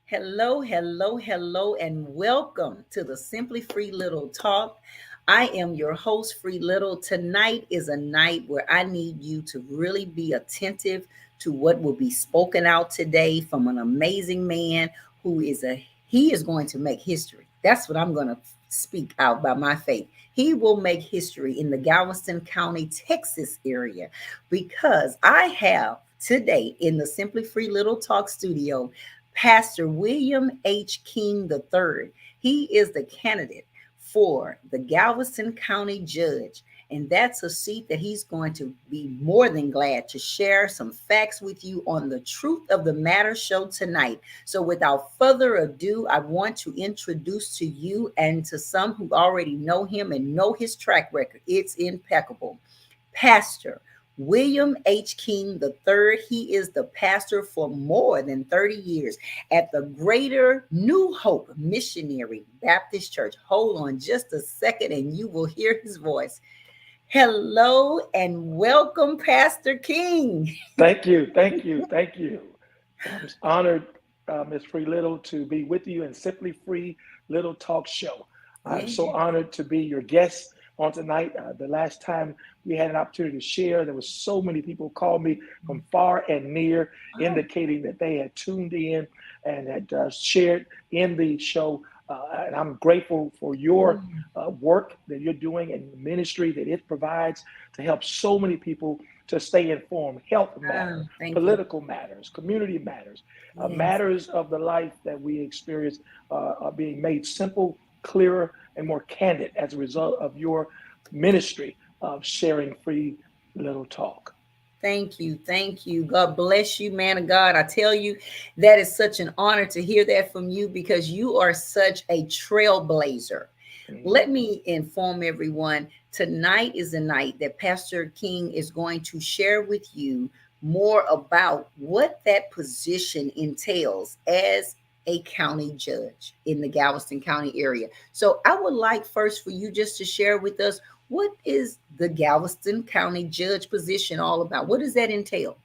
Hello, hello, hello, and welcome to the Simply Free Little Talk. I am your host, Free Little. Tonight is a night where I need you to really be attentive to what will be spoken out today from an amazing man he is going to make history. That's what I'm going to speak out by my faith. He will make history in the Galveston County, Texas area because I have today in the Simply Free Little Talk studio Pastor William H. King III. He is the candidate for the Galveston County Judge. And that's a seat that he's going to be more than glad to share some facts with you on the Truth of the Matter show tonight. So, without further ado, I want to introduce to you and to some who already know him and know his track record. It's impeccable. Pastor William H. King III. He is the pastor for more than 30 years at the Greater New Hope Missionary Baptist Church. Hold on just a second and you will hear his voice. Hello and welcome, Pastor King. Thank you, thank you, thank you. I'm honored, Ms. Free Little, to be with you in Simply Free Little Talk Show. I'm so Yeah. honored to be your guest on tonight. The last time we had an opportunity to share, there was so many people called me from far and near, Oh, indicating that they had tuned in and had shared in the show. And I'm grateful for your mm, work that you're doing and the ministry that it provides to help so many people to stay informed. Health matters, thank you. political matters, community matters, Yes. matters of the life that we experience are being made simple, clearer, and more candid as a result of your ministry of sharing free little talk. Thank you. Thank you. God bless you, man of God. I tell you, that is such an honor to hear that from you because you are such a trailblazer. Mhm. Let me inform everyone tonight is the night that Pastor King is going to share with you more about what that position entails as a county judge in the Galveston County area. So I would like first for you just to share with us what is the Galveston County judge position all about? What does that entail?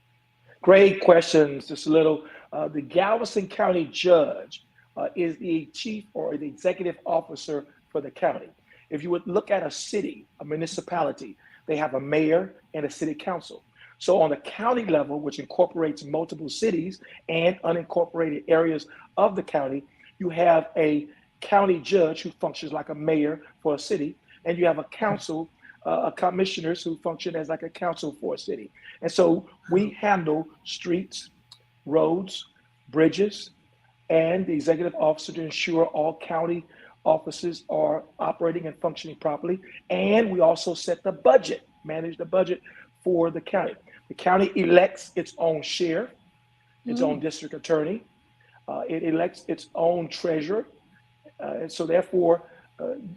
Great questions, just a little. The Galveston County Judge is the chief or the executive officer for the county. If you would look at a city, a municipality, they have a mayor and a city council. So on the county level, which incorporates multiple cities and unincorporated areas of the county, you have a county judge who functions like a mayor for a city, and you have a council, commissioners who function as like a council for a city. And so we handle streets, roads, bridges, and the executive officer to ensure all county offices are operating and functioning properly. And we also set the budget, manage the budget for the county. The county elects its own sheriff, its own Mm, district attorney, it elects its own treasurer. And so, therefore,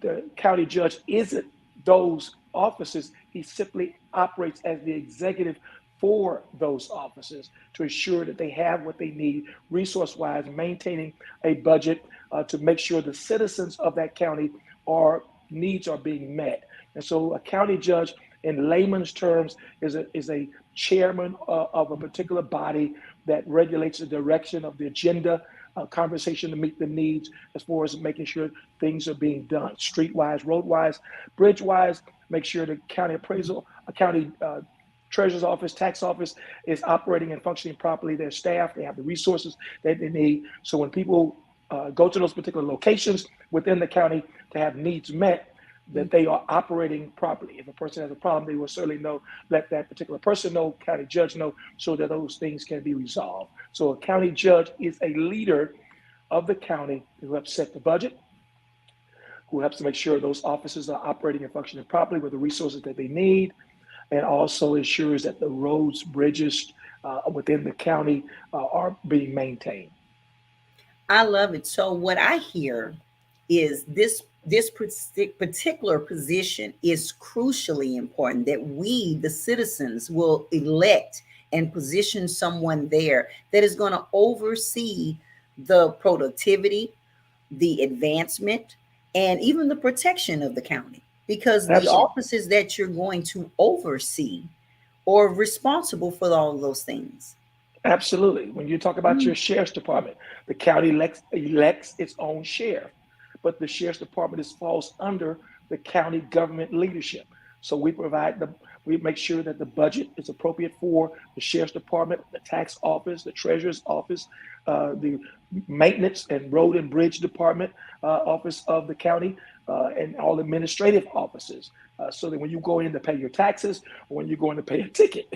the county judge isn't those offices. He simply operates as the executive for those offices to ensure that they have what they need resource wise, maintaining a budget to make sure the citizens of that county are needs are being met. And so, a county judge, in layman's terms, is a chairman of a particular body that regulates the direction of the agenda conversation to meet the needs as far as making sure things are being done streetwise, roadwise, bridgewise. Make sure the county appraisal, county treasurer's office, tax office is operating and functioning properly. Their staff, they have the resources that they need. So when people go to those particular locations within the county to have needs met, mm. that they are operating properly. If a person has a problem, they will certainly know, let that particular person know, county judge know, so that those things can be resolved. So a county judge is a leader of the county who helps set the budget, who helps to make sure those offices are operating and functioning properly with the resources that they need, and also ensures that the roads, bridges within the county are being maintained. I love it. So what I hear is this particular position is crucially important that we, the citizens, will elect and position someone there that is going to oversee the productivity, the advancement, and even the protection of the county. Because the Absolutely. offices that you're going to oversee are responsible for all of those things. Absolutely. When you talk about your sheriff's department, the county elects its own sheriff, but the sheriff's department falls under the county government leadership. So we make sure that the budget is appropriate for the sheriff's department, the tax office, the treasurer's office, the maintenance and road and bridge department office of the county, and all administrative offices. So that when you go in to pay your taxes, or when you go in to pay a ticket,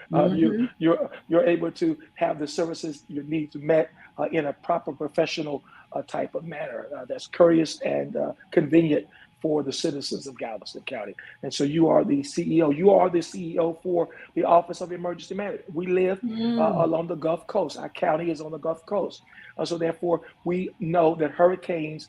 Mm-hmm. you're able to have the services your needs met in a proper professional type of manner that's courteous and convenient for the citizens of Galveston County. And so you are the CEO. You are the CEO for the Office of Emergency Management. We live Mm. along the Gulf Coast. Our county is on the Gulf Coast. So therefore, we know that hurricanes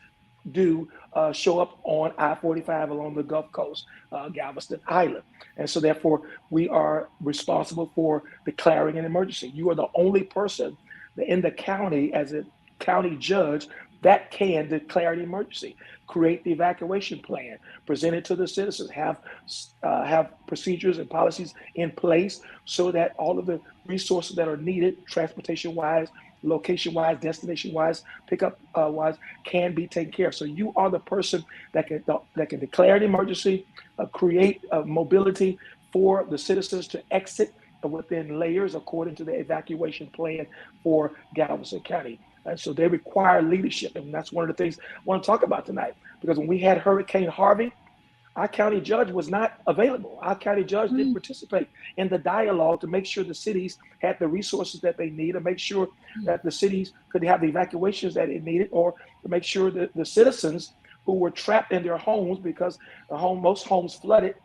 do show up on I-45 along the Gulf Coast, Galveston Island. And so therefore, we are responsible for declaring an emergency. You are the only person in the county as a county judge that can declare an emergency, create the evacuation plan, present it to the citizens, have procedures and policies in place so that all of the resources that are needed, transportation wise, location wise, destination wise, pickup wise, can be taken care of. So you are the person that can declare an emergency, create mobility for the citizens to exit within layers according to the evacuation plan for Galveston County. And so they require leadership. And that's one of the things I want to talk about tonight. Because when we had Hurricane Harvey, our county judge was not available. Our county judge didn't Mm. participate in the dialogue to make sure the cities had the resources that they need, to make sure that the cities could have the evacuations that it needed, or to make sure that the citizens who were trapped in their homes because most homes flooded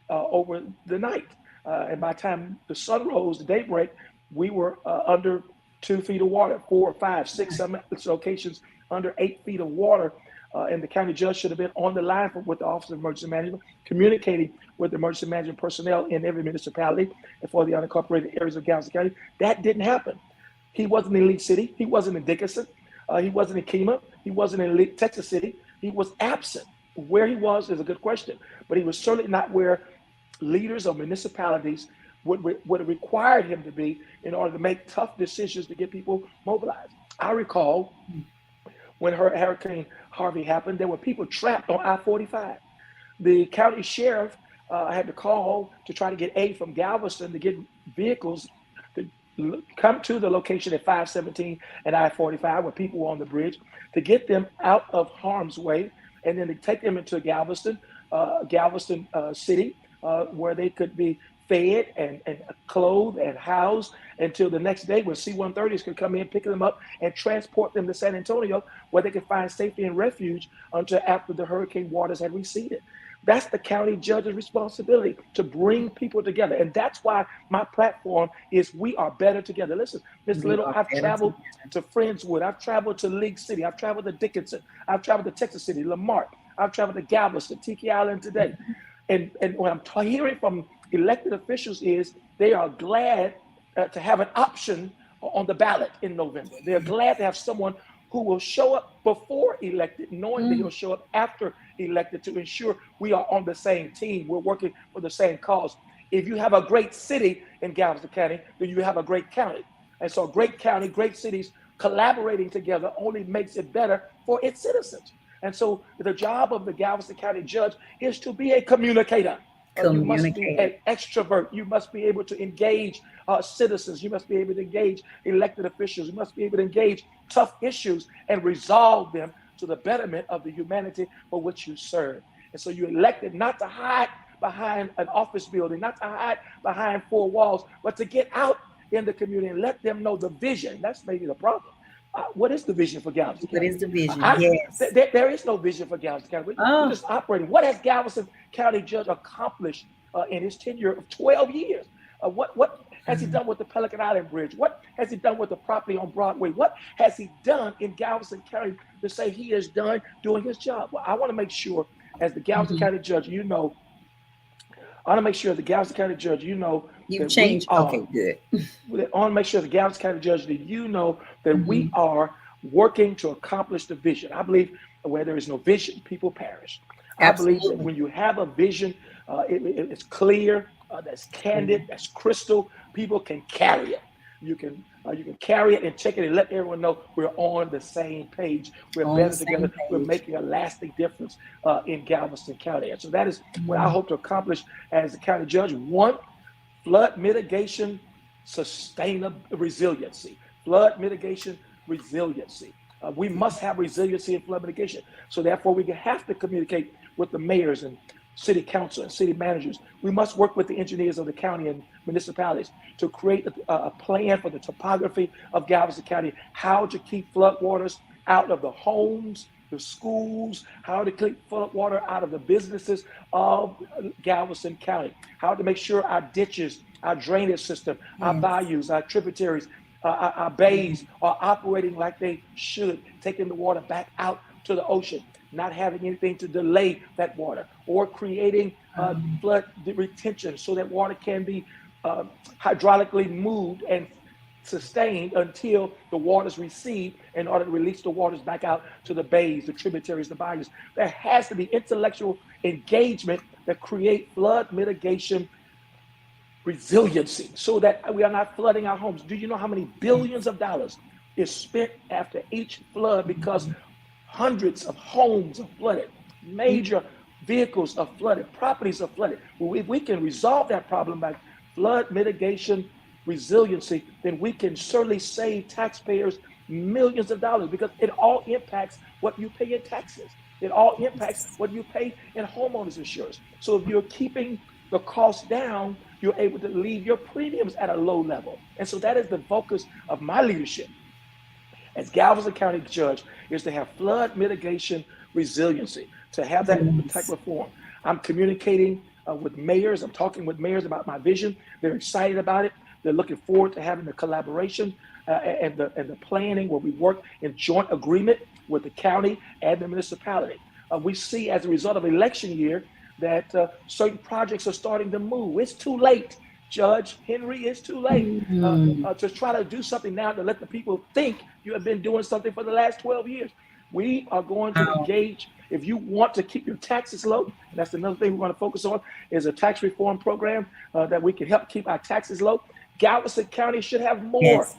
over the night. And by the time the sun rose, the daybreak, we were under 2 feet of water, 4 or 5, 6, some locations under 8 feet of water. And the county judge should have been on the line with the Office of Emergency Management, communicating with the emergency management personnel in every municipality and for the unincorporated areas of Galveston County. That didn't happen. He wasn't in League City. He wasn't in Dickinson. He wasn't in Kemah. He wasn't in Texas City. He was absent. Where he was is a good question, but he was certainly not where leaders of municipalities would have required him to be in order to make tough decisions to get people mobilized. I recall when Hurricane Harvey happened, there were people trapped on I-45. The county sheriff had to call to try to get aid from Galveston to get vehicles to come to the location at 517 and I-45 where people were on the bridge to get them out of harm's way, and then to take them into Galveston City, where they could be fed and clothed and housed until the next day when C-130s could come in, pick them up, and transport them to San Antonio, where they could find safety and refuge until after the hurricane waters had receded. That's the county judge's responsibility, to bring people together. And that's why my platform is We Are Better Together. Listen, Ms. We Little, are I've better traveled together. to Friendswood. I've traveled to League City. I've traveled to Dickinson. I've traveled to Texas City, Lamar. I've traveled to Galveston, Tiki Island today. And what I'm hearing from elected officials is they are glad to have an option on the ballot in November. They're glad to have someone who will show up before elected, knowing that he'll Mm. show up after elected, to ensure we are on the same team. We're working for the same cause. If you have a great city in Galveston County, then you have a great county. And so a great county, great cities collaborating together only makes it better for its citizens. And so the job of the Galveston County judge is to be a communicator. You must be Communicator. an extrovert. You must be able to engage citizens. You must be able to engage elected officials. You must be able to engage tough issues and resolve them to the betterment of the humanity for which you serve. And so you're elected not to hide behind an office building, not to hide behind four walls, but to get out in the community and let them know the vision. That's maybe the problem. What is the vision for Galveston What County? is the vision? I, Yes. there is no vision for Galveston County. We're Oh, just operating. What has Galveston County Judge accomplished in his tenure of 12 years? What has he done with the Pelican Island Bridge? What has he done with the property on Broadway? What has he done in Galveston County to say he is done doing his job? Well, I want to make sure, as the Galveston mhm. County Judge, I want to make sure, the Galveston County Judge, You've that we changed. Okay, are good. I want to make sure, the Galveston County Judge, that that we Mhm. are working to accomplish the vision. I believe where there is no vision, people perish. I believe that Absolutely. when you have a vision, it's clear, that's candid, Mhm. that's crystal, people can carry it. You can carry it and check it and let everyone know we're on the same page. We're On the better same together. We're page. making a lasting difference in Galveston County. And so that is what I Mm. hope to accomplish as the county judge. One, flood mitigation, sustainable resiliency. Flood mitigation, resiliency. We must have resiliency in flood mitigation. So therefore, we have to communicate with the mayors and city council and city managers. We must work with the engineers of the county and municipalities to create a plan for the topography of Galveston County, how to keep floodwaters out of the homes, the schools, how to keep floodwater out of the businesses of Galveston County, how to make sure our ditches, our drainage system, our Yes. bayous, our tributaries, our bays are operating like they should, taking the water back out to the ocean, not having anything to delay that water, or creating flood retention so that water can be uh, hydraulically moved and sustained until the waters recede in order to release the waters back out to the bays, the tributaries, the bayous. There has to be intellectual engagement that create flood mitigation resiliency so that we are not flooding our homes. Do you know how many billions of dollars is spent after each flood because hundreds of homes are flooded, major vehicles are flooded, properties are flooded? Well, if we can resolve that problem by flood mitigation resiliency, then we can certainly save taxpayers millions of dollars because it all impacts what you pay in taxes. It all impacts what you pay in homeowners insurance. So if you're keeping the cost down, you're able to leave your premiums at a low level. And so that is the focus of my leadership as Galveston County Judge, is to have flood mitigation resiliency, to have that type Yes. of form. I'm communicating with mayors. I'm talking with mayors about my vision. They're excited about it. They're looking forward to having the collaboration and the planning where we work in joint agreement with the county and the municipality. We see as a result of election year that certain projects are starting to move. It's too late, Judge Henry. It's too late Mm. to try to do something now to let the people think you have been doing something for the last 12 years. We are going to Wow. engage. If you want to keep your taxes low, and that's another thing we want to focus on, is a tax reform program that we can help keep our taxes low. Galveston County should have more Yes.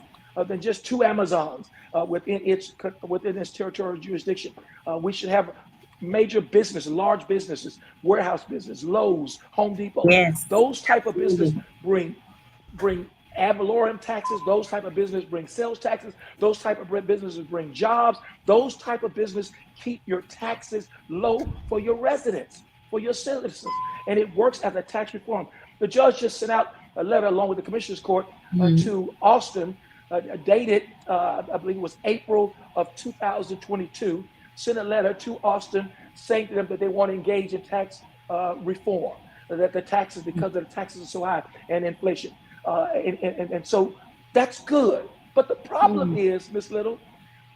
than just two Amazons within its territorial jurisdiction. We should have major businesses, large businesses, warehouse business, Lowe's, Home Depots. Yes. Those type of business Absolutely. bring ad valorem taxes. Those type of business bring sales taxes. Those type of businesses bring jobs. Those type of business keep your taxes low for your residents, for your citizens, and it works as a tax reform. The judge just sent out a letter along with the commissioner's court Mm. to Austin, dated I believe it was April of 2022. Sent a letter to Austin saying to them that they want to engage in tax reform, that the taxes, because of the taxes are so high and inflation. And so that's good. But the problem Mm. is, Ms. Little,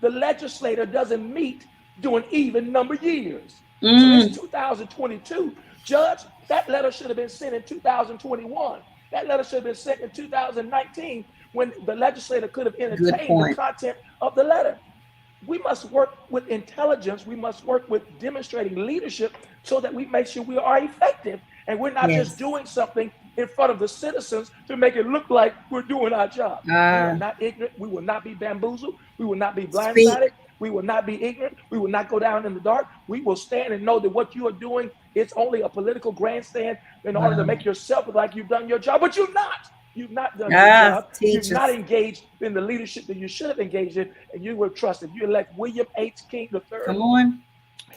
the legislator doesn't meet during even number years. So it's Mm. 2022. Judge, that letter should have been sent in 2021. That letter should have been sent in 2019 when the legislator could have Good entertained the point. content of the letter. We must work with intelligence. We must work with demonstrating leadership so that we make sure we are effective and we're not just Yes. doing something in front of the citizens to make it look like we're doing our job. We are Ah, not ignorant. We will not be bamboozled. We will not be speak. blindsided. We will not be ignorant. We will not go down in the dark. We will stand and know that what you are doing is only a political grandstand in order to Wow. make yourself look like you've done your job, but you're not. You've not done your Ah, job. You've teach not us. engaged in the leadership that you should have engaged in, and you were trusted. You elect William H. King III Come on.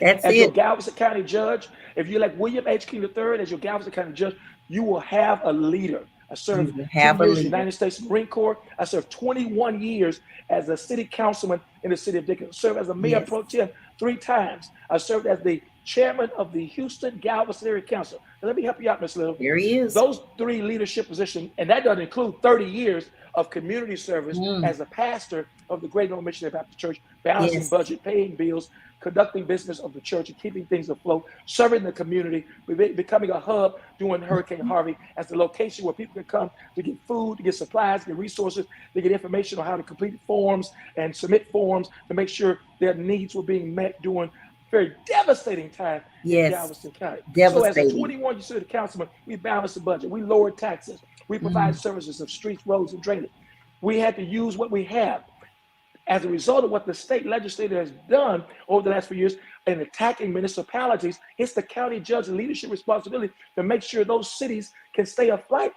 That's as your it. Galveston County judge. If you elect William H. King III as your Galveston County judge, you will have a leader. I You served will 10 have a years leader. United States Marine Corps. I served 21 years as a city councilman in the city of Dickens. I served as a mayor Yes. pro tem 3 times. I served as the chairman of the Houston Galveston Area Council. Now, let me help you out, Miss Little. There he is. Those three leadership positions, and that doesn't include 30 years of community service Mm. as a pastor of the Great Northern Missionary Baptist Church, balancing Yes. budget, paying bills, conducting business of the church and keeping things afloat, serving the community, becoming a hub during Hurricane Harvey as the location where people can come to get food, to get supplies, get resources, to get information on how to complete forms and submit forms to make sure their needs were being met during very devastating time in Yes. Galveston County. So as a Devastating. 21 year city councilman, we balanced the budget, we lowered taxes, we provide Mm. services of streets, roads, and drainage. We had to use what we have. As a result of what the state legislature has done over the last few years in attacking municipalities, it's the county judge leadership responsibility to make sure those cities can stay afloat,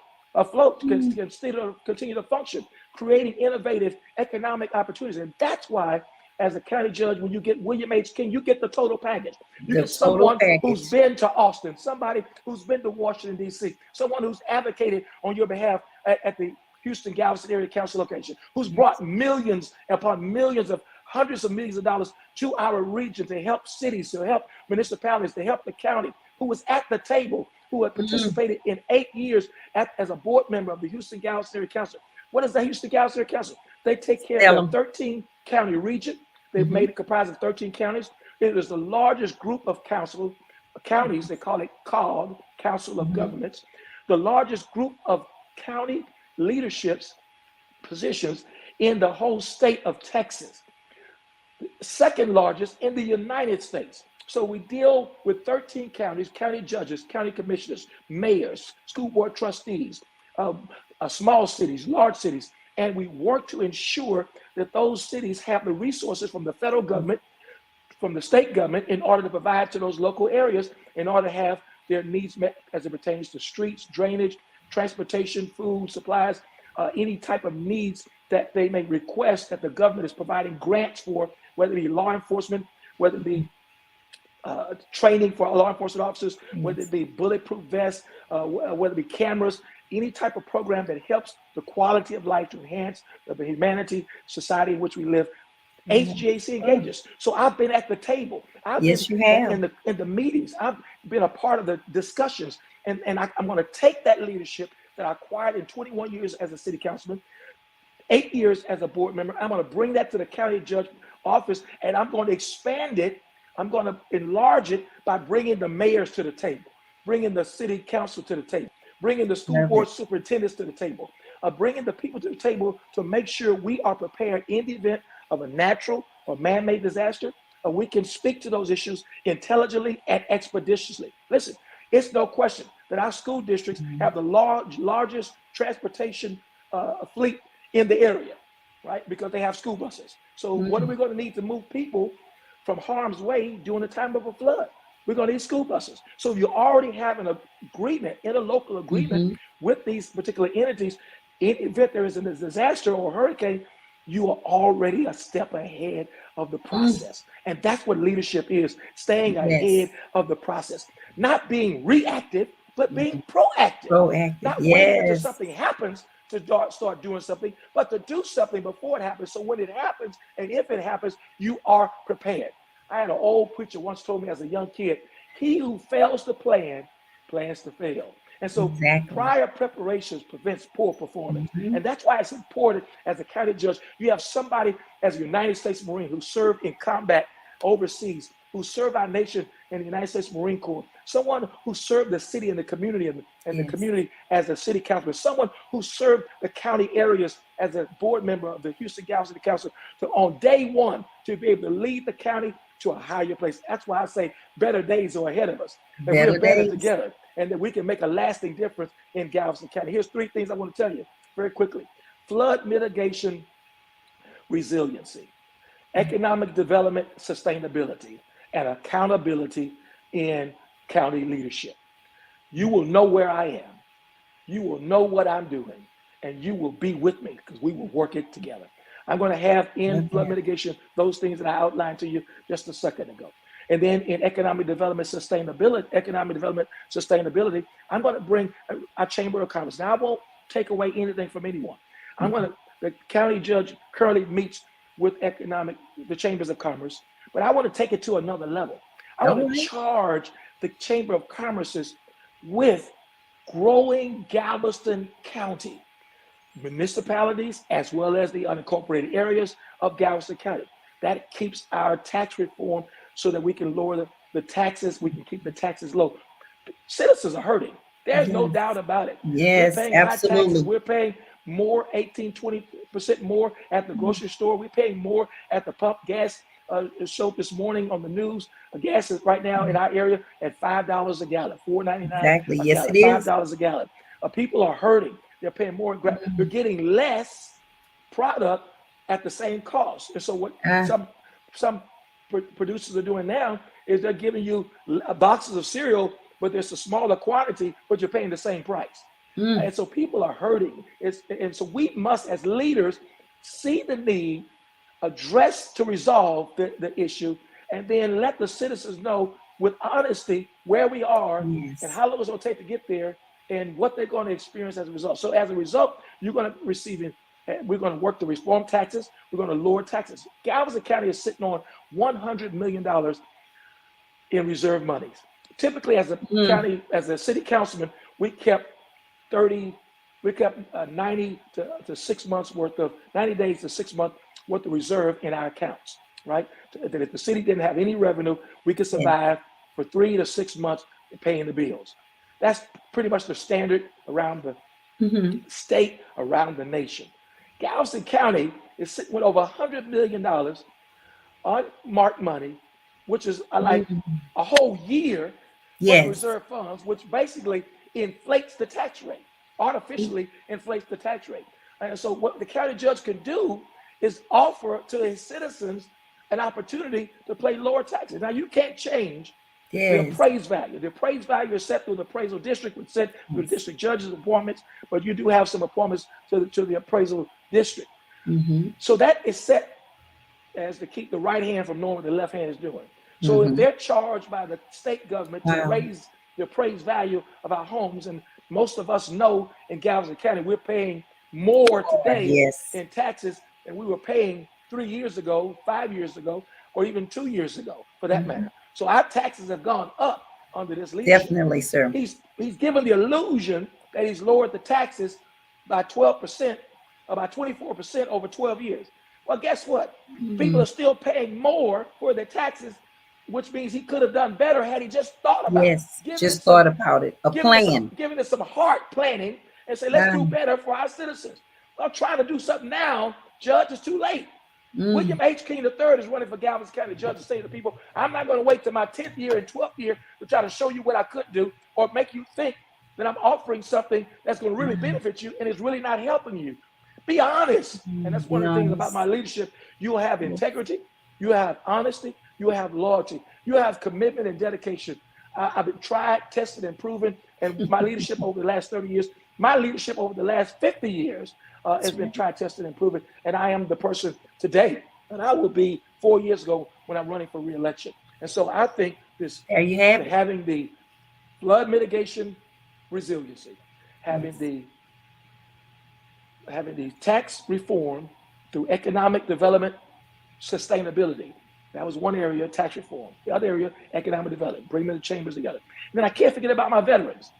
can still continue to function, creating innovative economic opportunities. And that's why, as a county judge, when you get William H. King, you get the total package. You The get total someone who's package. been to Austin, somebody who's been to Washington, D.C., someone who's advocated on your behalf at the Houston Galveston Area Council location, who's brought millions upon millions of hundreds of millions of dollars to our region to help cities, to help municipalities, to help the county, who was at the table, who had participated in 8 years as a board member of the Houston Galveston Area Council. What is the Houston Galveston Area Council? They take care of Tell the them. 13 county region. They've made it comprised of 13 counties. It is the largest group of counties, they call it COG, Council of Governments, the largest group of county leaderships positions in the whole state of Texas, second largest in the United States. So we deal with 13 counties, county judges, county commissioners, mayors, school board trustees, small cities, large cities, and we work to ensure that those cities have the resources from the federal government, from the state government, in order to provide to those local areas, in order to have their needs met as it pertains to streets, drainage, transportation, food, supplies, any type of needs that they may request that the government is providing grants for, whether it be law enforcement, whether it be training for law enforcement officers, whether it be bulletproof vests, whether it be cameras, any type of program that helps the quality of life to enhance the humanity, society in which we live. HGAC engages. So I've been at the table. I've been Yes, you have. in the meetings. I've been a part of the discussions. And I'm going to take that leadership that I acquired in 21 years as a city councilman, 8 years as a board member. I'm going to bring that to the county judge office, and I'm going to expand it. I'm going to enlarge it by bringing the mayors to the table, bringing the city council to the table, bringing the school board superintendents to the table, bringing the people to the table to make sure we are prepared in the event of a natural or man-made disaster. We can speak to those issues intelligently and expeditiously. Listen, it's no question that our school districts have the largest transportation fleet in the area, right? Because they have school buses. So what are we going to need to move people from harm's way during the time of a flood? We're going to need school buses. So you already have an agreement, interlocal agreement with these particular entities. In the event there is a disaster or a hurricane, you are already a step ahead of the process. And that's what leadership is, staying ahead of the process. Not being reactive, but being proactive. Proactive. Not waiting until Yes. something happens to start doing something, but to do something before it happens. So when it happens, and if it happens, you are prepared. I had an old preacher once told me as a young kid, he who fails to plan, plans to fail. And so Exactly. prior preparations prevents poor performance. And that's why it's important as a county judge, you have somebody as a United States Marine who served in combat overseas, who served our nation in the United States Marine Corps, someone who served the city and the community and the community as a city councilman, someone who served the county areas as a board member of the Houston Galveston City Council, to on day one to be able to lead the county to a higher place. That's why I say better days are ahead of us. And we're better together, and that we can make a lasting difference in Galveston County. Here's 3 things I want to tell you very quickly: flood mitigation, resiliency, economic development, sustainability, and accountability in county leadership. You will know where I am. You will know what I'm doing, and you will be with me because we will work it together. I'm going to have in flood mitigation those things that I outlined to you just a second ago. And then in economic development, sustainability, I'm going to bring a Chamber of Commerce. Now, I won't take away anything from anyone. The county judge currently meets with the chambers of commerce, but I want to take it to another level. I want to charge the Chamber of Commerce with growing Galveston County, municipalities, as well as the unincorporated areas of Galveston County. That keeps our tax reform so that we can lower the taxes, we can keep the taxes low. Citizens are hurting. There's no doubt about it. Yes, we're paying absolutely. high taxes. We're paying more, 18-20% more at the grocery store. We're paying more at the pump. Gas showed this morning on the news. Gas is right now in our area at $5 a gallon, $4.99 Exactly. a Yes, gallon, it is. $5 a gallon. People are hurting. They're paying more. They're getting less product at the same cost. And so what Ah, some producers are doing now is they're giving you boxes of cereal, but there's a smaller quantity, but you're paying the same price. mm, And so people are hurting. And so we must, as leaders, see the need, address to resolve the issue, and then let the citizens know with honesty where we are and yes. how long it's going to take to get there and what they're going to experience as a result. So as a result, you're going to receive it. We're going to work to reform taxes. We're going to lower taxes. Galveston County is sitting on $100 million in reserve monies. Typically, as a Mm, county, as a city councilman, we kept 30, we kept 90 to 6 months worth of 90 days to 6 months worth of reserve in our accounts, right? That if the city didn't have any revenue, we could yes. survive for 3 to 6 months paying the bills. That's pretty much the standard around the Hmm. state, around the nation. Galveston County is sitting with over $100 million unmarked money, which is like Mm, a whole year worth of yes. reserve funds, which basically inflates the tax rate, artificially inflates the tax rate. And so what the county judge can do is offer to his citizens an opportunity to pay lower taxes. Now you can't change the Yes. appraised value. The appraised value is set through the appraisal district, which is set through the Yes. district judge's appointments, but you do have some appointments to the appraisal district. Hmm. So that is set as to keep the right hand from knowing what the left hand is doing. So if Hmm. they're charged by the state government to Wow. raise the appraised value of our homes, and most of us know in Galveston County, we're paying more Lord, today yes. in taxes than we were paying 3 years ago, 5 years ago, or even 2 years ago, for that Hmm. matter. So our taxes have gone up under this leadership. Definitely, sir. He's given the illusion that he's lowered the taxes by 12% or by 24% over 12 years. Well, guess what? People Mm, are still paying more for their taxes, which means he could have done better had he just thought about yes. Just thought about it. A plan. giving it some heart planning and say, let's Ah, do better for our citizens. Well, trying to do something now, Judge, is too late. mm, William H. King III is running for Galveston County Judge to say to the people, I'm not going to wait till my 10th year and 12th year to try to show you what I could do or make you think that I'm offering something that's going to really benefit you and it's really not helping you. Be honest. And that's one be of the things about my honest. leadership. You will have Yes. integrity, you have honesty, you have loyalty, you have commitment and dedication. I've been tried, tested, and proven. And my leadership over the last 30 years, my leadership over the last 50 years has That's been right. tried, tested, and proven. And I am the person today that I will be 4 years ago when I'm running for reelection. And so I think this There you have it. having the flood mitigation resiliency, having Yes. the having the tax reform through economic development sustainability. That was one area, tax reform. The other area, economic development, bringing the chambers together. And then I can't forget about my veterans,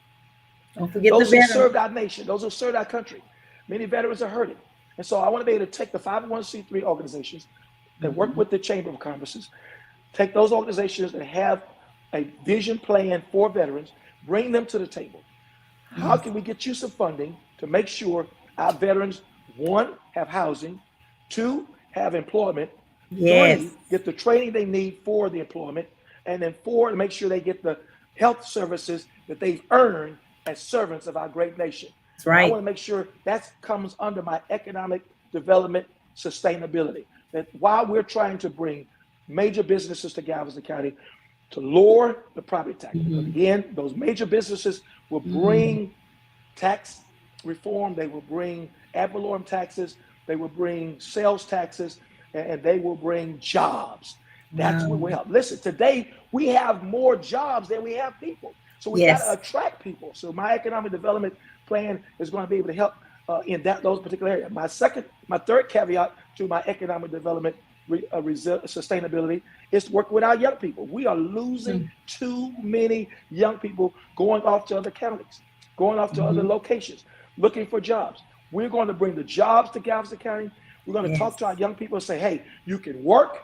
Don't forget the those who veteran. served our nation, those who served our country. Many veterans are hurting. And so I want to be able to take the 501c3 organizations that work Mhm. with the Chamber of Commerce, take those organizations that have a vision plan for veterans, bring them to the table. How Yes. can we get you some funding to make sure our veterans, one, have housing, two, have employment, Yes. three, get the training they need for the employment, and then four, to make sure they get the health services that they've earned as servants of our great nation. That's And I want right. to make sure that comes under my economic development sustainability. That while we're trying to bring major businesses to Galveston County to lower the property tax, because Hmm. again, those major businesses will Hmm. bring tax reform, they will bring ad valorem taxes, they will bring sales taxes, and they will bring jobs. That's what Wow. will help. Listen, today we have more jobs than we have people. So we got to Yes. attract people. So my economic development plan is going to be able to help in those particular areas. My third caveat to my economic development sustainability is to work with our young people. We are losing too many young people going off to other counties, going off to other Hmm. locations, looking for jobs. We're going to bring the jobs to Galveston County. We're going to talk to our Yes. young people and say, hey, you can work,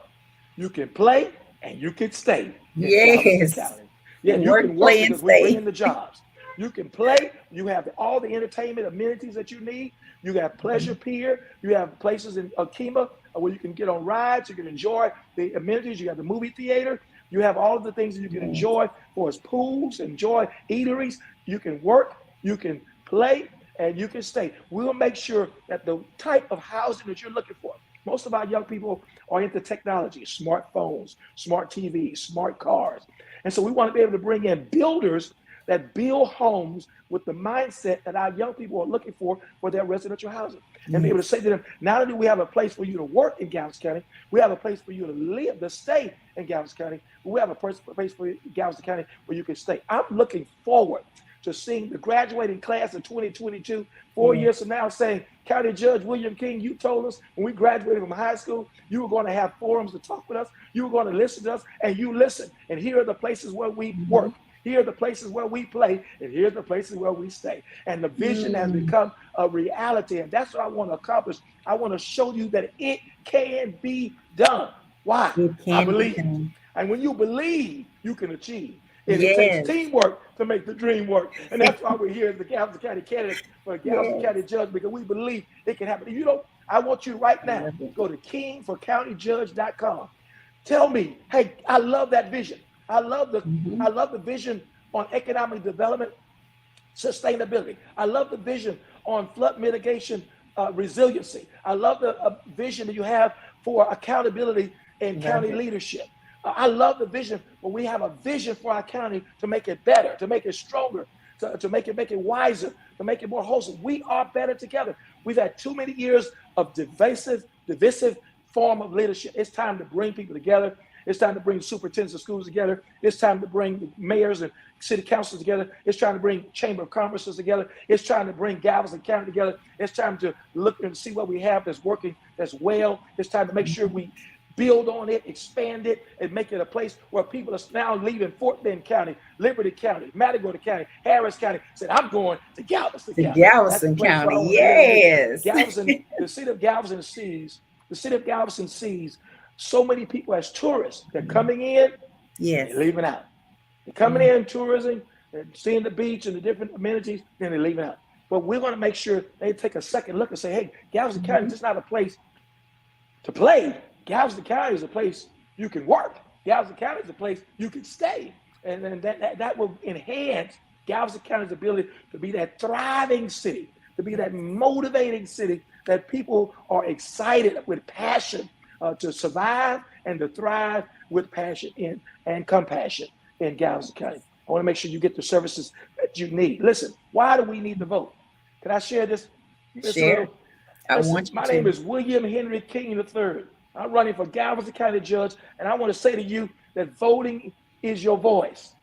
you can play, and you can stay in Galveston Yes. County. Yeah, you Work, can work play, and because we're bringing stay. the jobs. You can play. You have all the entertainment amenities that you need. You have Pleasure Pier. You have places in Akima where you can get on rides. You can enjoy the amenities. You have the movie theater. You have all of the things that you can Yes. enjoy for us pools, enjoy eateries. You can work. You can play. and you can stay. We'll make sure that the type of housing that you're looking for. Most of our young people are into technology, smartphones, smart TVs, smart cars. And so we want to be able to bring in builders that build homes with the mindset that our young people are looking for their residential housing. And be able to Yes. say to them, not only do we have a place for you to work in Galveston County, we have a place for you to live, to stay in Galveston County, but we have a place for Galveston County where you can stay. I'm looking forward to seeing the graduating class of 2022, 4 years from Yes. now, saying, County Judge William King, you told us when we graduated from high school, you were going to have forums to talk with us, you were going to listen to us, and you listen. And here are the places where we Mhm. work. Here are the places where we play, and here's the places where we stay. And the vision has Mm. become a reality, and that's what I want to accomplish. I want to show you that it can be done. Why? It I can be believe. done. And when you believe, you can achieve. And it takes Yes. teamwork to make the dream work. And that's why we're here as the Galveston County candidates for the Galveston Yes. County Judge, because we believe it can happen. If you don't, I want you right I now, love it. go to kingforcountyjudge.com. Tell me, hey, I love that vision. I love the Mhm. I love the vision on economic development, sustainability. I love the vision on flood mitigation, resiliency. I love the vision that you have for accountability and Love county it. leadership. I love the vision, but we have a vision for our county to make it better, to make it stronger, to make it wiser, to make it more wholesome. We are better together. We've had too many years of divisive form of leadership. It's time to bring people together. It's time to bring superintendents of schools together. It's time to bring mayors and city councils together. It's trying to bring chamber of commerces together. It's trying to bring Galveston County together. It's time to look and see what we have that's working, that's well. It's time to make sure we build on it, expand it, and make it a place where people are now leaving Fort Bend County, Liberty County, Matagorda County, Harris County, said, I'm going to Galveston To County. That's the Galveston place where I County. want to live and be. Yes. Galveston, the city of Galveston sees so many people as tourists. They're coming in and they're Yes. leaving out. They're coming Mm. in, tourism, and seeing the beach and the different amenities, then they're leaving out. But we're going to make sure they take a second look and say, hey, Galveston County is Mhm. just not a place to play. Galveston County is a place you can work. Galveston County is a place you can stay. And then that will enhance Galveston County's ability to be that thriving city, to be that motivating city that people are excited with passion to survive and to thrive with passion and compassion in Galveston County. I want to make sure you get the services that you need. Listen, why do we need to vote? Can I share this, Miss Share. Little? I Listen, want you my name to. is William Henry King III. I'm running for Galveston County Judge, and I want to say to you that voting is your voice.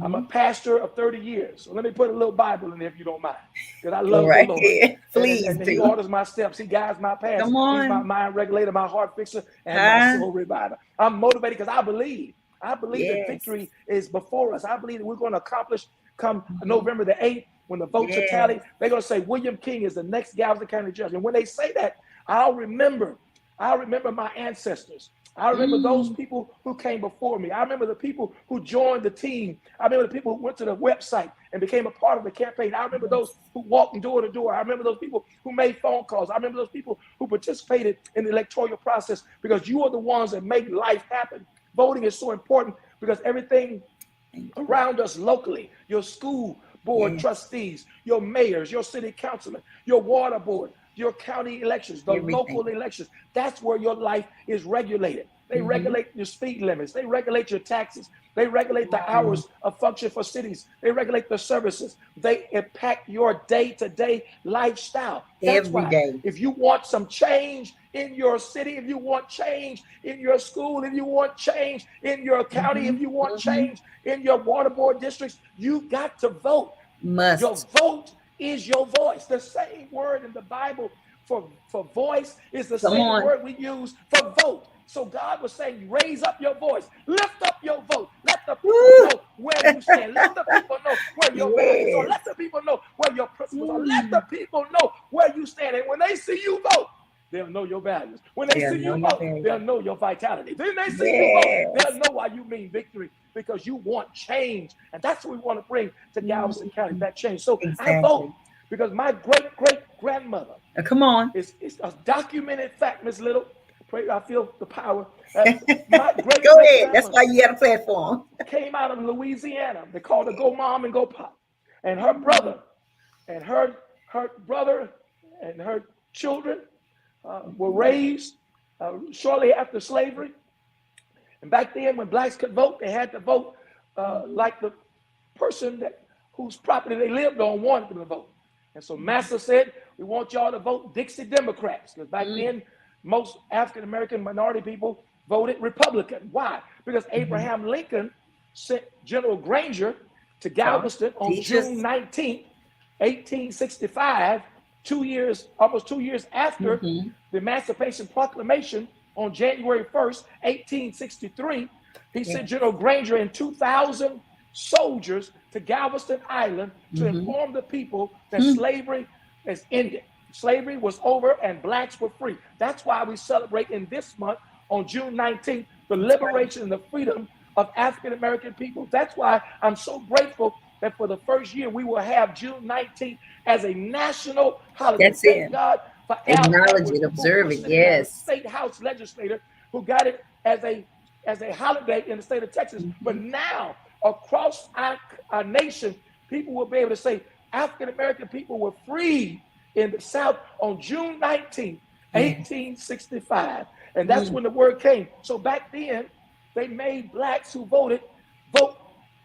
I'm a Mhm. pastor of 30 years. So let me put a little Bible in there if you don't mind, because I Go love the right Lord. ahead. And, Please and, and he do. orders my steps. He guides my paths. Come He's my on. mind regulator, my heart fixer, and my Huh? soul reviver. I'm motivated because I believe. I believe that Yes. victory is before us. I believe that we're going to accomplish come Mhm. November the 8th, when the votes are Yes. tallied, they're going to say William King is the next Galveston County Judge. And when they say that, I'll remember. I'll remember my ancestors. I remember those Mm. people who came before me. I remember the people who joined the team. I remember the people who went to the website and became a part of the campaign. I remember those Yes. who walked door to door. I remember those people who made phone calls. I remember those people who participated in the electoral process, because you are the ones that make life happen. Voting is so important because everything Thank you. around us locally, your school board Yes. trustees, your mayors, your city councilmen, your water board, your county elections, the local Everything. elections. That's where your life is regulated. They Hmm. regulate your speed limits. They regulate your taxes. They regulate the Mm. hours of function for cities. They regulate the services. They impact your day-to-day lifestyle. That's Every why day. if you want some change in your city, if you want change in your school, if you want change in your county, if Hmm. you want Hmm. change in your water board districts, you got to vote. Your Must. vote is your voice. The same word in the Bible for voice is the Come same on. word we use for vote. So God was saying, raise up your voice, lift up your vote, let the people Woo. know where you stand, let the people know where your values are, Yes. let the people know where your principles are, let the Mm. people know where you stand. And when they see you vote, they'll know your values. When they They'll see know you your vote, value. they'll know your vitality. Then they see you vote, they'll Yes. know why you mean victory, because you want change. And that's what we want to bring to Galveston County, Mm. that change. So I vote Exactly. because my great great grandmother Come on. is a documented fact, Miss Little. Pray, I feel the power. My great Go great ahead. That's grandmother why you had a platform. came out of Louisiana. They called her Go Mom and Go Pop. And her brother and her brother and her children were raised shortly after slavery. And back then, when blacks could vote, they had to vote like the person whose property they lived on wanted them to vote. And so Massa said, we want y'all to vote Dixie Democrats. Because back then, most African-American minority people voted Republican. Why? Because Abraham Lincoln sent General Granger to Galveston on June 19th, 1865, almost 2 years after the Emancipation Proclamation on January 1st, 1863. He sent General Granger and 2,000 soldiers to Galveston Island to inform the people that slavery has ended. Slavery was over and blacks were free. That's why we celebrate in this month on June 19th, the liberation and the freedom of African-American people. That's why I'm so grateful that for the first year we will have June 19th as a national holiday. That's Thank it. God for Al Acknowledge Edwards, it, observe it. who Yes. state house legislator who got it as a holiday in the state of Texas. But now across our nation, people will be able to say African-American people were freed in the South on June 19th, 1865. And that's when the word came. So back then, they made blacks who vote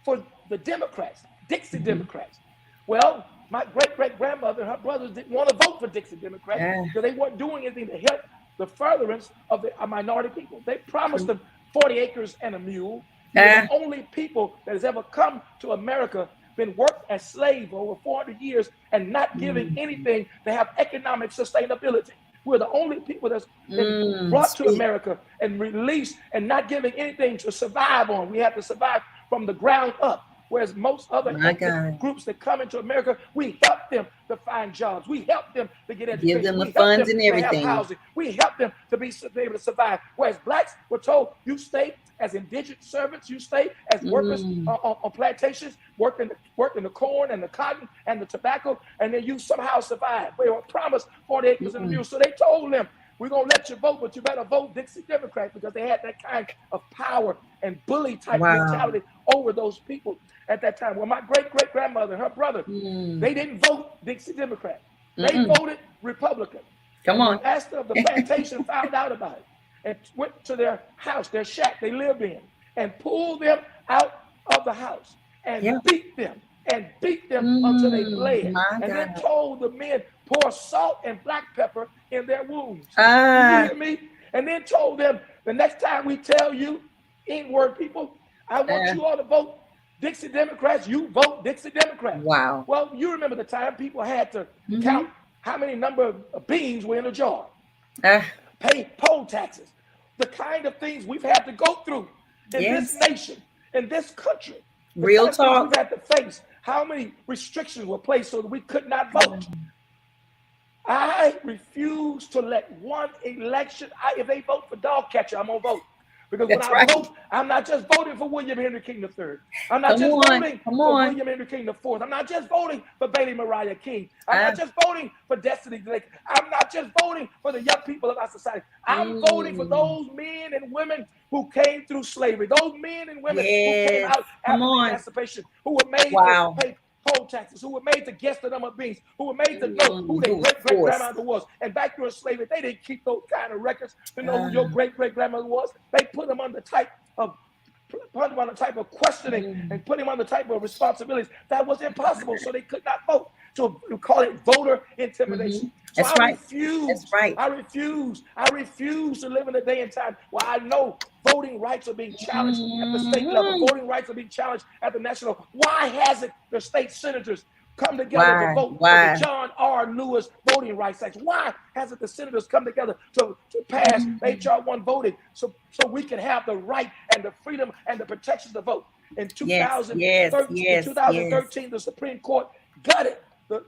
for the Democrats, Dixie Democrats. Well, my great-great-grandmother and her brothers didn't want to vote for Dixie Democrats because they weren't doing anything to help the furtherance of the minority people. They promised them 40 acres and a mule. They're the only people that has ever come to America, been worked as slave over 400 years and not giving anything to have economic sustainability. We're the only people that's been brought to America and released and not giving anything to survive on. We have to survive from the ground up. Whereas most other groups that come into America, we help them to find jobs. We help them to get education. Give them the we funds help them and everything. To have housing. We help them to be able to survive. Whereas blacks were told, you stay as indigent servants, you stay as workers on plantations, working the corn and the cotton and the tobacco, and then you somehow survive. They were promised 40 acres and a mule. So they told them, we're going to let you vote, but you better vote Dixie Democrat, because they had that kind of power and bully type mentality over those people at that time. Well, my great-great-grandmother and her brother, they didn't vote Dixie Democrat. They voted Republican. Come on. The master of the plantation found out about it and went to their house, their shack they lived in, and pulled them out of the house and beat them until they bled. And then told the men, pour salt and black pepper in their wounds. You hear me? And then told them, the next time we tell you, N-word people, I want you all to vote Dixie Democrats. You vote Dixie Democrats. Wow. Well, you remember the time people had to count how many number of beans were in a jar. Pay poll taxes. The kind of things we've had to go through in this nation, in this country. Real talk. We've had to face how many restrictions were placed so that we could not vote. I refuse to let one election, if they vote for dog catcher, I'm going to vote. Because when I vote, I'm not just voting for William Henry King III. I'm not just voting for William Henry King IV. I'm not just voting for Bailey Mariah King. I'm not just voting for Destiny Blake. I'm not just voting for the young people of our society. I'm voting for those men and women who came through slavery. Those men and women who came out after emancipation, who were made to pay poll taxes, who were made to guess the number of beans, who were made to know who their great-great-grandmother was. And back during slavery, they didn't keep those kind of records to know who your great-great-grandmother was. They put them on the type of questioning and put them on the type of responsibilities that was impossible, so they could not vote. So we call it voter intimidation. So I refuse to live in a day and time where I know voting rights are being challenged at the state level. Voting rights are being challenged at the national. Why hasn't the state senators come together to vote for the John R. Lewis Voting Rights Act? Why hasn't the senators come together to pass H.R. 1 voting so we can have the right and the freedom and the protections to vote? In 2013, the Supreme Court gutted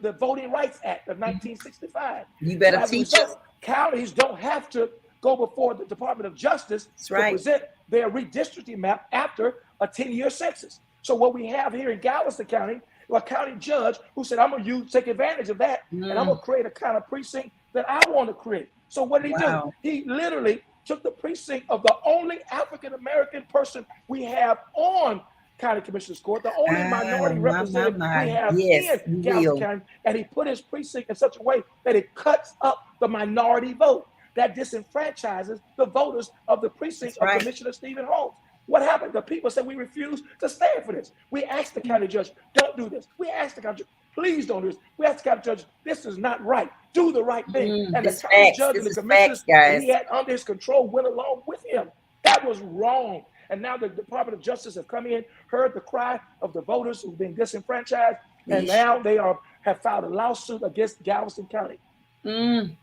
the Voting Rights Act of 1965. You better teach us. Counties don't have to go before the Department of Justice to present their redistricting map after a 10-year census. So what we have here in Galveston County, a county judge who said, I'm going to take advantage of that, and I'm going to create a kind of precinct that I want to create. So what did he do? He literally took the precinct of the only African-American person we have on county commissioners court, the only Ah, minority my, representative we my. have Yes, in you Galveston will. County, and he put his precinct in such a way that it cuts up the minority vote, that disenfranchises the voters of the precinct That's of right. Commissioner Stephen Holmes. What happened? The people said we refuse to stand for this. We asked the county judge, don't do this. We asked the county judge, please don't do this. We asked the county judge, this is not right. Do the right thing. And the This county facts. judge and This the is commissioners facts, that he guys. had under his control went along with him. That was wrong. And now the Department of Justice have come in, heard the cry of the voters who've been disenfranchised, and Yeesh. now they have filed a lawsuit against Galveston County. Mm,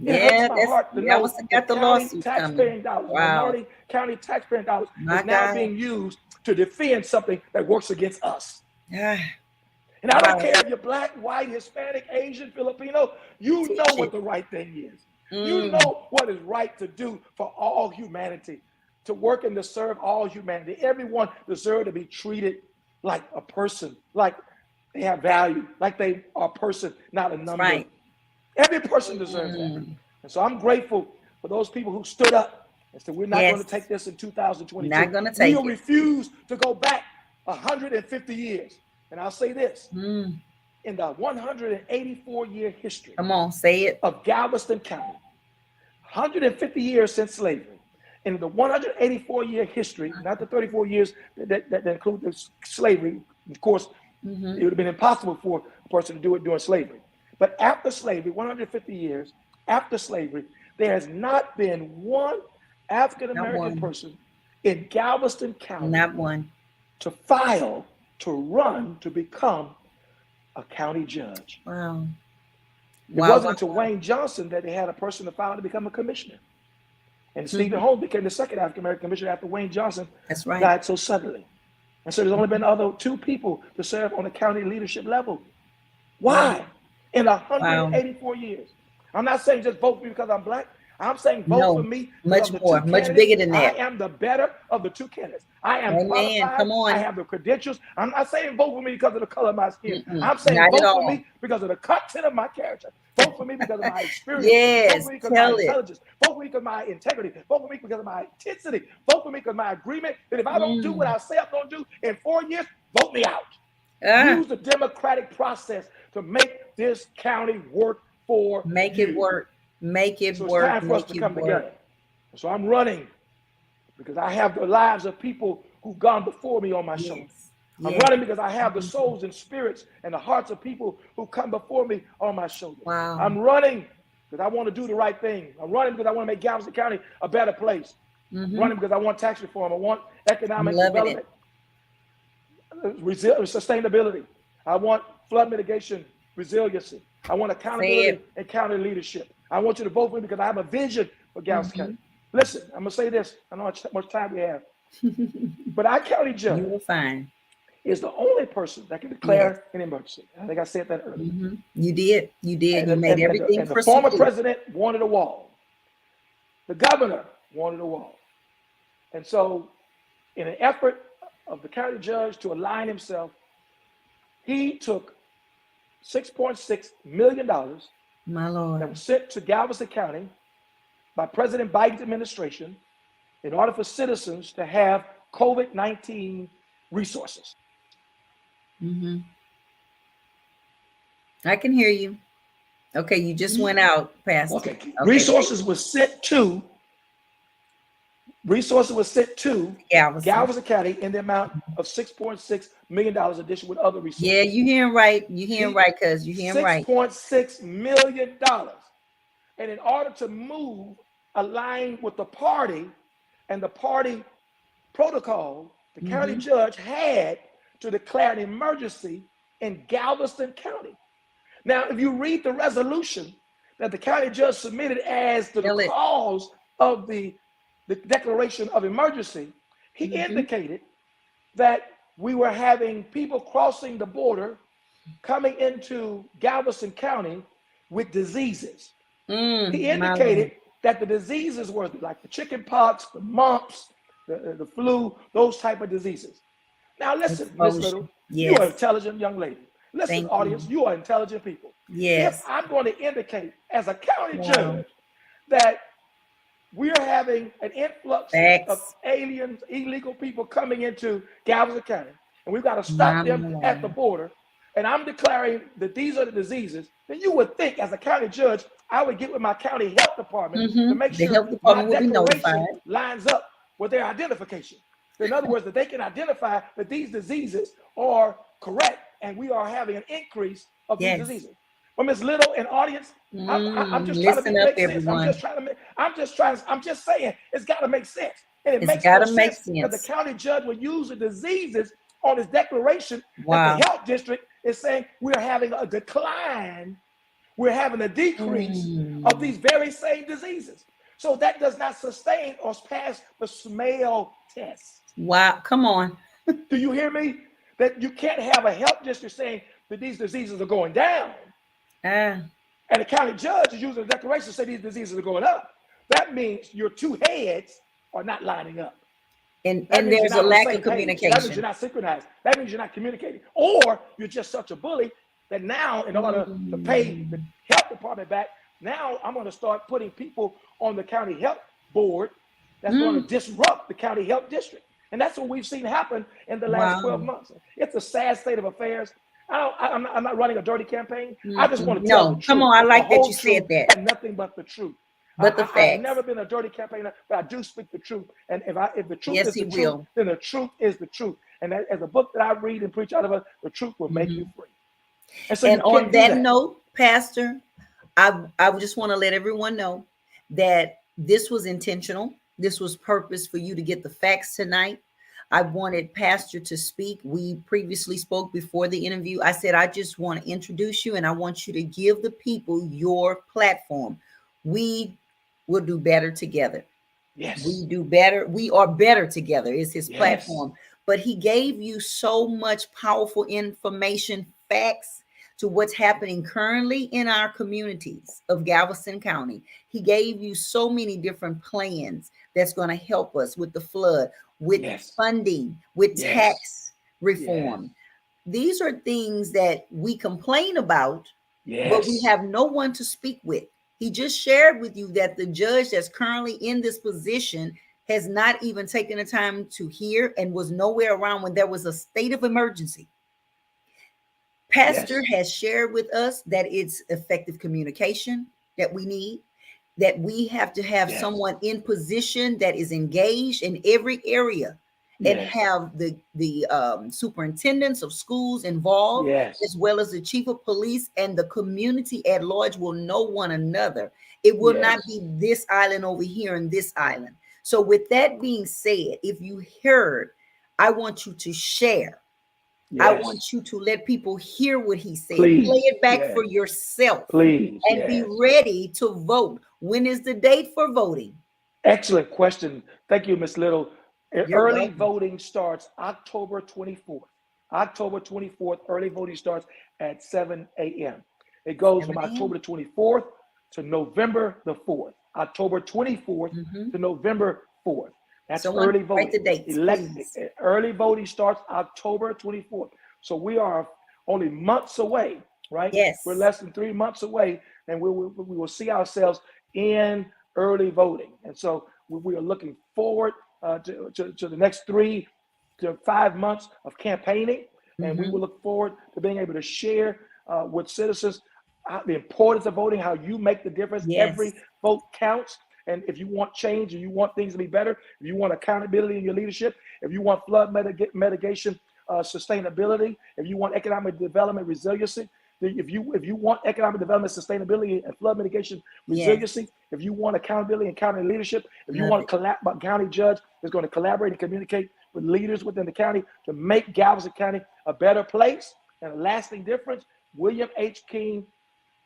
It hurts Yeah, my that's heart to know Galveston that got the county lawsuit coming. taxpaying dollars, Wow. minority county taxpaying dollars, My is now God. being used to defend something that works against us. Ah, And I don't wow. care if you're black, white, Hispanic, Asian, Filipino, you know Teach what it. the right thing is. You Mm, know what is right to do for all humanity, to work and to serve all humanity. Everyone deserves to be treated like a person, like they have value, like they are a person, not a that's number. right. Every person deserves that. Mm, And so I'm grateful for those people who stood up and said, we're not going yes. to take this in Not 2022. gonna take We'll it. refuse to go back 150 years. And I'll say this, Mm, in the 184-year history come on, say it. of Galveston County, 150 years since slavery, in the 184-year history, not the 34 years that include the slavery, of course, it would have been impossible for a person to do it during slavery. But after slavery, 150 years after slavery, there has not been one African Not American one. person in Galveston County Not one. to file, to run, to become a county judge. Wow. It Wow. wasn't until Wayne Johnson that they had a person to file to become a commissioner. And Stephen Mhm. Holmes became the second African American commissioner after Wayne Johnson That's right. died so suddenly. And so there's only been other two people to serve on the county leadership level. Why? In Wow. 184 years. I'm not saying just vote for me because I'm black. I'm saying vote for No, me much because of the more, two much candidates. bigger than I that. am the better of the two candidates. I am Amen. qualified. Come I on. have the credentials. I'm not saying vote for me because of the color of my skin. I'm saying Not at vote for all. me because of the content of my character. Vote for me because of my experience. Vote Yes, for me because of my tell it. intelligence. Vote for me because of my integrity. Vote for me because of my intensity. Vote for me because of my agreement that if I don't do what Mm. I say I'm going to do in 4 years, vote me out. Ah, Use the democratic process to make this county work for make it you. work. Make it So it's work. time for us Make to it come work. together. So I'm running because I have the lives of people who've gone before me on my shoulders. Yes. I'm Yes. running because I have the souls and spirits and the hearts of people who come before me on my shoulders. Wow. I'm running because I want to do the right thing. I'm running because I want to make Galveston County a better place. I'm running because I want tax reform. I want economic Loving it. development, sustainability. I want flood mitigation, resiliency. I want Say accountability it. and county leadership. I want you to vote for me because I have a vision for Galveston County. Listen, I'm going to say this. I don't know how much time we have. But our county You judge will find. is the only person that can declare an emergency. I think I said that earlier. You did. You did. You And, made and, everything and the crystal former clear. president wanted a wall. The governor wanted a wall. And so in an effort of the county judge to align himself, he took $6.6 million that My Lord. was sent to Galveston County by President Biden's administration in order for citizens to have COVID-19 resources. I can hear you. Okay, you just went out, Pastor. Okay. Resources were sent to Galveston County in the amount of $6.6 million addition with other resources. Yeah, you hearing right. You hearing right, cuz you hearing right. $6.6 million. And in order to move aligned with the party and the party protocol, the county judge had to declare an emergency in Galveston County. Now, if you read the resolution that the county judge submitted as to the cause of the declaration of emergency, he indicated that we were having people crossing the border coming into Galveston County with diseases. He indicated that the diseases were like the chicken pox, the mumps, the flu, those type of diseases. Now listen, Miss Little, you are an intelligent young lady. Listen, audience, you are intelligent people. Yes. If I'm going to indicate as a county judge that we are having an influx of Facts. aliens, illegal people coming into Galveston County, and we've got to stop My, them at the border. And I'm declaring that these are the diseases. Then you would think, as a county judge, I would get with my county health department to make The sure health my department will be declaration notified. lines up with their identification. In other words, that they can identify that these diseases are correct, and we are having an increase of these Yes. diseases. Well, Miss Little and audience, I'm just trying to Listen up, make sense. everyone. I'm just saying it's got to make sense. And it It's makes no got to make sense that the sense. county judge would use the diseases on his declaration that the Wow. health district is saying we're having a decline, we're having a decrease of these very same diseases. So that does not sustain or pass the smell test. Wow. Come on. Do you hear me? That you can't have a health district saying that these diseases are going down, Ah, and the county judge is using a declaration to say these diseases are going up. That means your two heads are not lining up. and That means you're there's a not on the lack same of page. That means communication. you're not synchronized. That means you're not communicating. Or you're just such a bully that now, in order to pay the health department back, now I'm going to start putting people on the county health board that's going to disrupt the county health district. And that's what we've seen happen in the last 12 Wow. months. It's a sad state of affairs. I'm not running a dirty campaign. I just want to tell the No, come truth, on. I the like that whole you truth, said that. and nothing but the truth. But the I've facts. never been a dirty campaigner, but I do speak the truth. And if the truth Yes, is he the truth, will. then the truth is the truth. And as a book that I read and preach out of it, the truth will make you free. And so you And on can't do that that. note, Pastor, I just want to let everyone know that this was intentional. This was purpose for you to get the facts tonight. I wanted Pastor to speak. We previously spoke before the interview. I said, I just want to introduce you and I want you to give the people your platform. We will do better together. Yes. We do better. We are better together is his Yes. platform. But he gave you so much powerful information, facts to what's happening currently in our communities of Galveston County. He gave you so many different plans that's going to help us with the flood, with Yes. funding, with Yes. tax reform. These are things that we complain about, but we Yes. have no one to speak with. He just shared with you that the judge that's currently in this position has not even taken the time to hear and was nowhere around when there was a state of emergency. Pastor has shared with us that it's effective communication that we need, that we have to have someone in position that is engaged in every area and have the superintendents of schools involved, as well as the chief of police, and the community at large will know one another. It will not be this island over here and this island. So with that being said, if you heard, I want you to share. I want you to let people hear what he said. Please. Play it back for yourself. Please. And be ready to vote. When is the date for voting? Excellent question. Thank you, Ms. Little. Early welcome. voting starts October 24th. October 24th, early voting starts at 7 a.m. It goes from October the 24th to November the 4th. October 24th to November 4th. That's early voting. Write the dates, early voting starts October 24th. So we are only months away, right? Yes. We're less than 3 months away, and we will see ourselves in early voting. And so we are looking forward to the next 3 to 5 months of campaigning. And we will look forward to being able to share with citizens the importance of voting, how you make the difference. Every vote counts. And if you want change and you want things to be better, if you want accountability in your leadership, if you want flood mitigation sustainability, if you want economic development resiliency, if you want economic development sustainability and flood mitigation resiliency, if you want accountability and county leadership, if you want a county judge that's going to collaborate and communicate with leaders within the county to make Galveston County a better place and a lasting difference, William H. King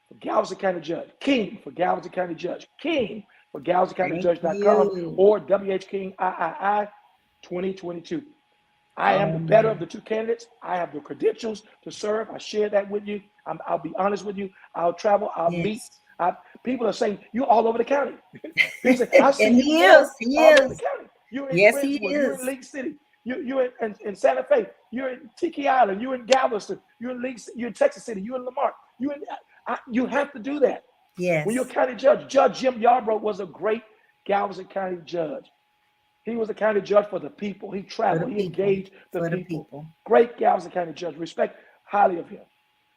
for Galveston County Judge. King for Galveston County Judge. King for GalvestonCountyJudge.com or WH King III 2022. I am the better of the two candidates. I have the credentials to serve. I share that with you. I'll be honest with you. I'll travel. I'll meet. People are saying, you're all over the county. People say, I see and you he is. all over the county. You're in he Friendswood. is. You're in League City. You're in Santa Fe. You're in Tiki Island. You're in Galveston. You're in Texas City. You're in Lamar. You have to do that. Yes. When you're a county judge, Judge Jim Yarbrough was a great Galveston County judge. He was a county judge for the people. He For the traveled. He people. engaged the For the people. people. Great Galveston County judge. Respect highly of him.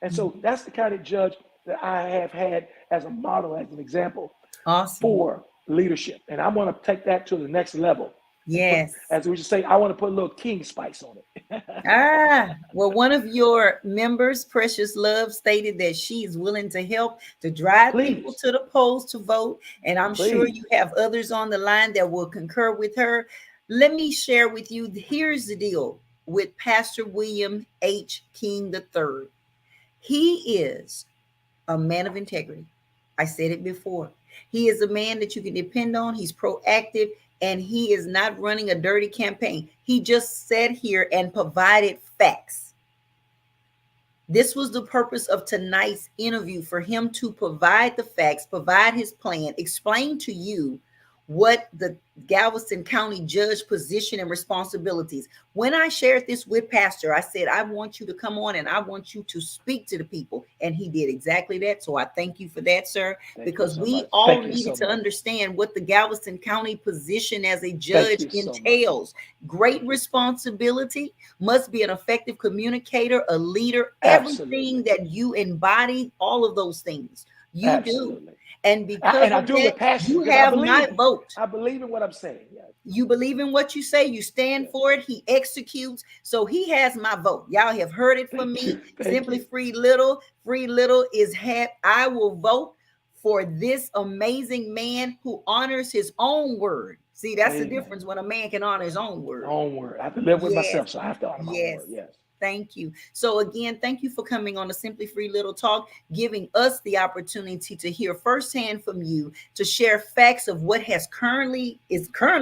And so Mhm. that's the county judge that I have had as a model, as an example Awesome. for leadership. And I want to take that to the next level and put, Yes. as we just say, I want to put a little king spice on it. Well, one of your members, Precious Love, stated that she's willing to help to drive people Please, to the polls to vote. And I'm sure you please. have others on the line that will concur with her. Let me share with you. Here's the deal with Pastor William H. King III. He is a man of integrity. I said it before. He is a man that you can depend on. He's proactive and he is not running a dirty campaign. He just sat here and provided facts. This was the purpose of tonight's interview, for him to provide the facts, provide his plan, explain to you what the Galveston County judge position and responsibilities. When I shared this with Pastor, I said, I want you to come on and I want you to speak to the people. And he did exactly that. So I thank you for that, sir, Thank you because so we much. all Thank you needed so to much. understand what the Galveston County position as a Thank judge you so much. entails. Great Thank you. responsibility, must be an effective communicator, a leader, everything Absolutely. that you embody, all of those things you do. Absolutely. And because And I of do it that, with passion you because I have my believe. vote. I believe in what I'm saying. Yes. You believe in what you say, you stand Yes. for it, he executes. So he has my vote. Y'all have heard it from Thank me. you. Thank Simply you. Free Little. Free Little is I will vote for this amazing man who honors his own word. See, that's the Amen. difference when a man can honor his own word. Own word. I have to live with Yes. myself, so I have to honor my own Yes. word. Yes. Thank you. So again, thank you for coming on the Simply Free Little Talk, giving us the opportunity to hear firsthand from you, to share facts of what is currently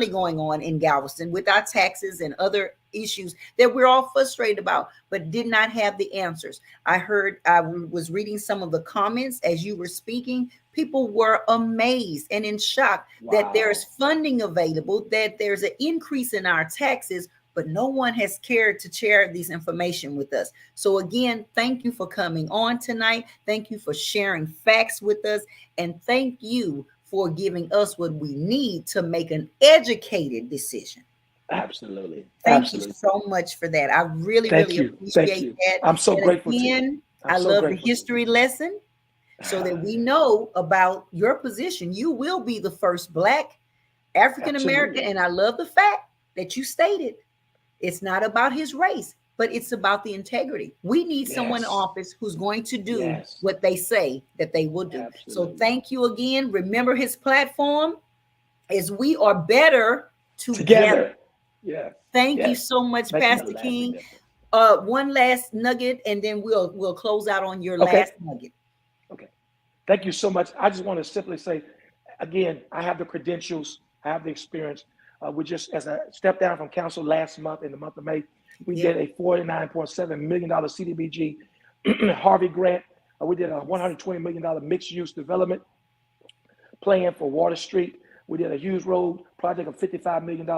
going on in Galveston with our taxes and other issues that we're all frustrated about, but did not have the answers. I was reading some of the comments as you were speaking. People were amazed and in shock that there's Wow. funding available, that there's an increase in our taxes, but no one has cared to share this information with us. So again, thank you for coming on tonight. Thank you for sharing facts with us. And thank you for giving us what we need to make an educated decision. Absolutely. Thank you Absolutely. so much for that. I really, Thank really you. Thank appreciate you. that. I'm so And grateful to you. again, I'm I so love the grateful to you. history lesson so that we know about your position. You will be the first Black African American. Absolutely. And I love the fact that you stated it's not about his race, but it's about the integrity. We need someone in Yes. office who's going to do Yes. what they say that they will do. So Absolutely. thank you again. Remember, his platform is "We are better together." Together. Yes. Thank you Yes. so much, Making a Pastor lasting King. difference. One last nugget, and then we'll close out on your Okay. last nugget. Okay. Thank you so much. I just want to simply say, again, I have the credentials, I have the experience. We just, as I stepped down from council last month, in the month of May, we Yeah. did a $49.7 million CDBG Harvey grant. We did a $120 million mixed use development plan for Water Street. We did a Hughes Road project of $55 million.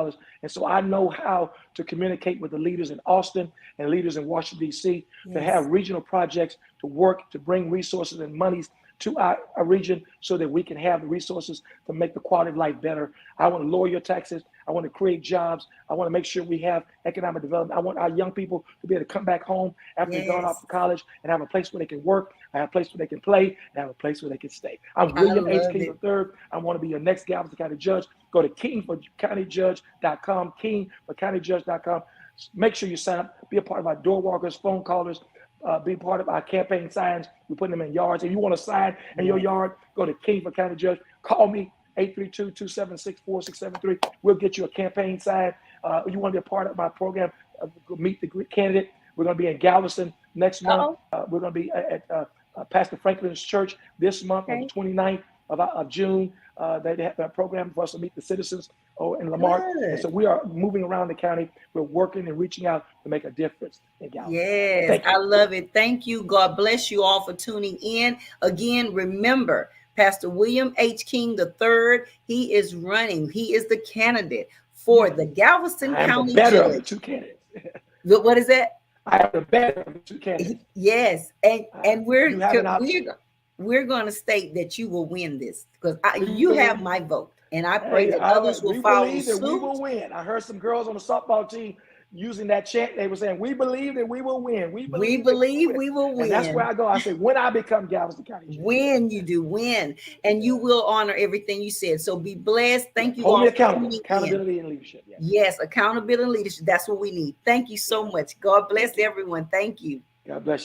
And so I know how to communicate with the leaders in Austin and leaders in Washington, D.C., to have Yes. regional projects, to work, to bring resources and monies to our region so that we can have the resources to make the quality of life better. I want to lower your taxes. I want to create jobs. I want to make sure we have economic development. I want our young people to be able to come back home after they've gone off Yes. to college and have a place where they can work, and have a place where they can play, and have a place where they can stay. I'm I William H. love King it. III. I want to be your next Galveston County judge. Go to kingforcountyjudge.com, kingforcountyjudge.com. Make sure you sign up, be a part of our door walkers, phone callers, be part of our campaign signs. We put them in yards. If you want a sign in your Yes. yard, go to King for County Judge. Call me, 832-276-4673. We'll get you a campaign sign. You want to be a part of my program, meet the candidate. We're going to be in Galveston next month. Oh, We're going to be at Pastor Franklin's church this month on the okay. 29th of June. They have a program for us to meet the citizens in Lamarck. And so Good. we are moving around the county. We're working and reaching out to make a difference in Galveston. Yes, Thank I you. love it. Thank you. God bless you all for tuning in. Again, remember, Pastor William H. King III, he is running. He is the candidate for Yes. the Galveston I am the County better of the Judge. two candidates. What is that? I am the better of the two candidates. Yes, and You have an option. we're going to state that you will win this because you have Really? my vote, And I pray Hey, that all others right. will We follow believe that we suit. will win. I heard some girls on the softball team using that chant. They were saying, "We believe that we will win. We We believe that we will believe win." we will And that's where win. I go. I say, when I become Galveston County Judge. When you do win, and you Yeah. will honor everything you said. So be blessed. Yeah. Thank you Hold me all for accountable. tuning in. Accountability and leadership. Yes. Yes, accountability and leadership. That's what we need. Thank you so Yeah. much. God bless Thank you. everyone. Thank you. God bless you.